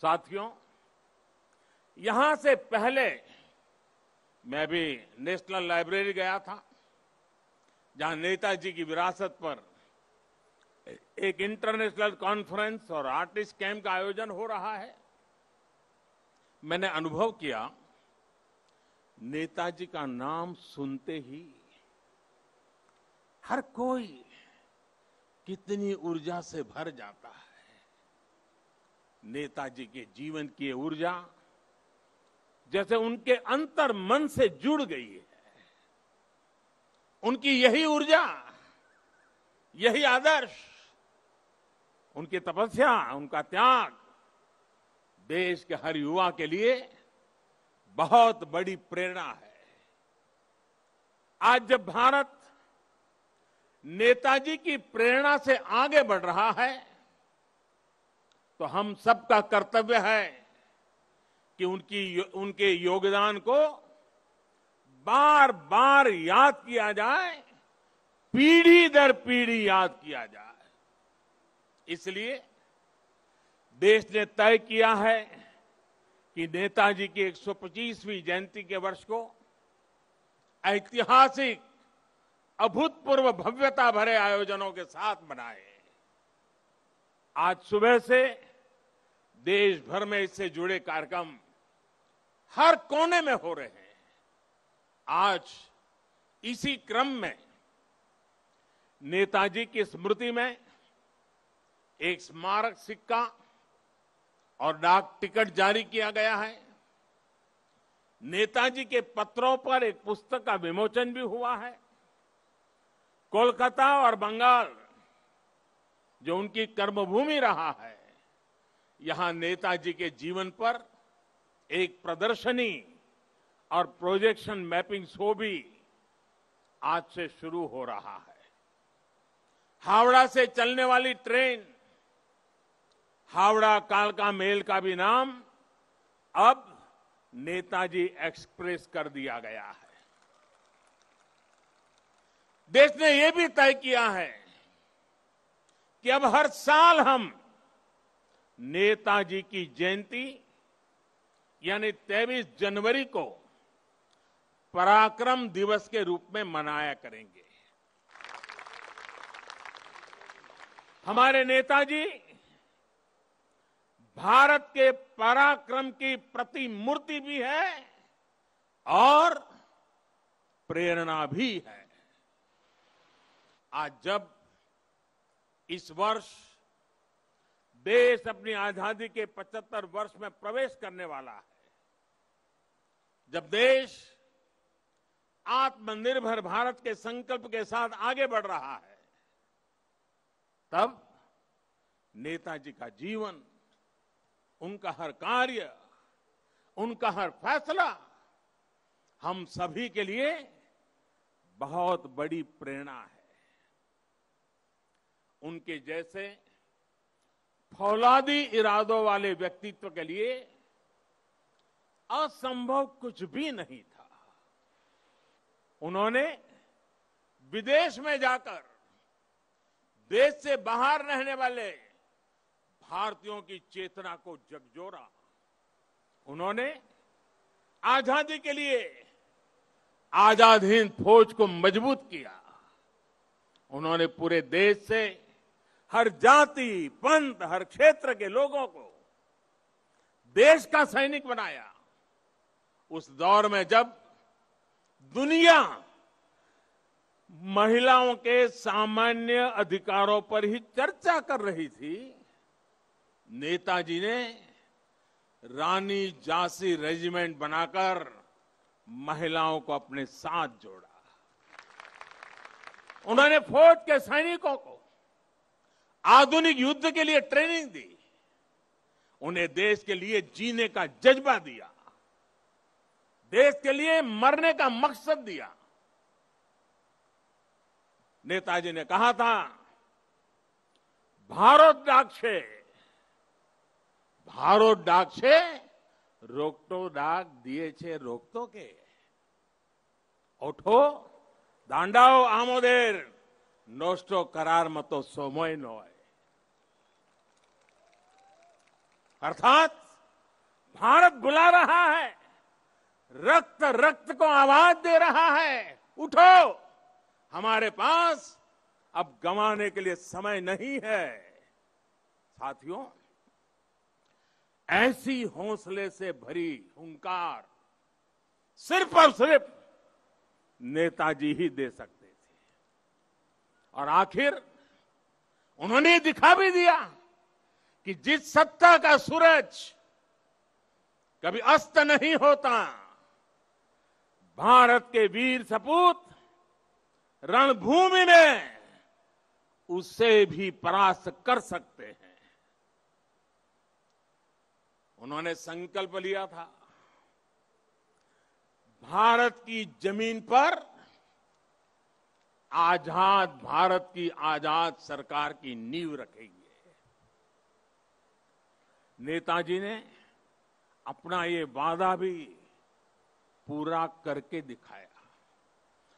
साथियों, यहां से पहले मैं भी नेशनल लाइब्रेरी गया था, जहां नेताजी की विरासत पर एक इंटरनेशनल कॉन्फ्रेंस और आर्टिस्ट कैंप का आयोजन हो रहा है। मैंने अनुभव किया, नेताजी का नाम सुनते ही हर कोई कितनी ऊर्जा से भर जाता है। नेताजी के जीवन की ये ऊर्जा जैसे उनके अंतर मन से जुड़ गई है। उनकी यही ऊर्जा, यही आदर्श, उनकी तपस्या, उनका त्याग देश के हर युवा के लिए बहुत बड़ी प्रेरणा है। आज जब भारत नेताजी की प्रेरणा से आगे बढ़ रहा है, तो हम सबका कर्तव्य है कि उनके योगदान को बार बार याद किया जाए, पीढ़ी दर पीढ़ी याद किया जाए। इसलिए देश ने तय किया है कि नेताजी की 125वीं जयंती के वर्ष को ऐतिहासिक, अभूतपूर्व भव्यता भरे आयोजनों के साथ मनाए। आज सुबह से देश भर में इससे जुड़े कार्यक्रम हर कोने में हो रहे हैं। आज इसी क्रम में नेताजी की स्मृति में एक स्मारक सिक्का और डाक टिकट जारी किया गया है। नेताजी के पत्रों पर एक पुस्तक का विमोचन भी हुआ है। कोलकाता और बंगाल, जो उनकी कर्मभूमि रहा है, यहां नेताजी के जीवन पर एक प्रदर्शनी और प्रोजेक्शन मैपिंग शो भी आज से शुरू हो रहा है। हावड़ा से चलने वाली ट्रेन हावड़ा कालका मेल का भी नाम अब नेताजी एक्सप्रेस कर दिया गया है। देश ने यह भी तय किया है कि अब हर साल हम नेताजी की जयंती यानी 23 जनवरी को पराक्रम दिवस के रूप में मनाया करेंगे। हमारे नेताजी भारत के पराक्रम की प्रतिमूर्ति भी है और प्रेरणा भी है। आज जब इस वर्ष देश अपनी आजादी के 75 वर्ष में प्रवेश करने वाला है, जब देश आत्मनिर्भर भारत के संकल्प के साथ आगे बढ़ रहा है, तब नेताजी का जीवन, उनका हर कार्य, उनका हर फैसला हम सभी के लिए बहुत बड़ी प्रेरणा है। उनके जैसे फौलादी इरादों वाले व्यक्तित्व के लिए असंभव कुछ भी नहीं था। उन्होंने विदेश में जाकर देश से बाहर रहने वाले भारतीयों की चेतना को झकझोरा। उन्होंने आजादी के लिए आजाद हिंद फौज को मजबूत किया। उन्होंने पूरे देश से हर जाति, पंथ, हर क्षेत्र के लोगों को देश का सैनिक बनाया। उस दौर में जब दुनिया महिलाओं के सामान्य अधिकारों पर ही चर्चा कर रही थी, नेताजी ने रानी झांसी रेजिमेंट बनाकर महिलाओं को अपने साथ जोड़ा। उन्होंने फौज के सैनिकों को आधुनिक युद्ध के लिए ट्रेनिंग दी। उन्हें देश के लिए जीने का जज्बा दिया, देश के लिए मरने का मकसद दिया। नेताजी ने कहा था, भारत डाक छे रोकटो डाक दिए छे रोकतो के ओठो दांडाओ आमोदेर नोस्टो करार मतो सोमोय नोय। अर्थात भारत बुला रहा है, रक्त रक्त को आवाज दे रहा है, उठो, हमारे पास अब गंवाने के लिए समय नहीं है। साथियों, ऐसी हौसले से भरी हुंकार सिर्फ और सिर्फ नेताजी ही दे सकते थे। और आखिर उन्होंने दिखा भी दिया कि जिस सत्ता का सूरज कभी अस्त नहीं होता, भारत के वीर सपूत रणभूमि में उसे भी परास्त कर सकते हैं। उन्होंने संकल्प लिया था, भारत की जमीन पर आजाद भारत की आजाद सरकार की नींव रखेंगे। नेताजी ने अपना ये वादा भी पूरा करके दिखाया।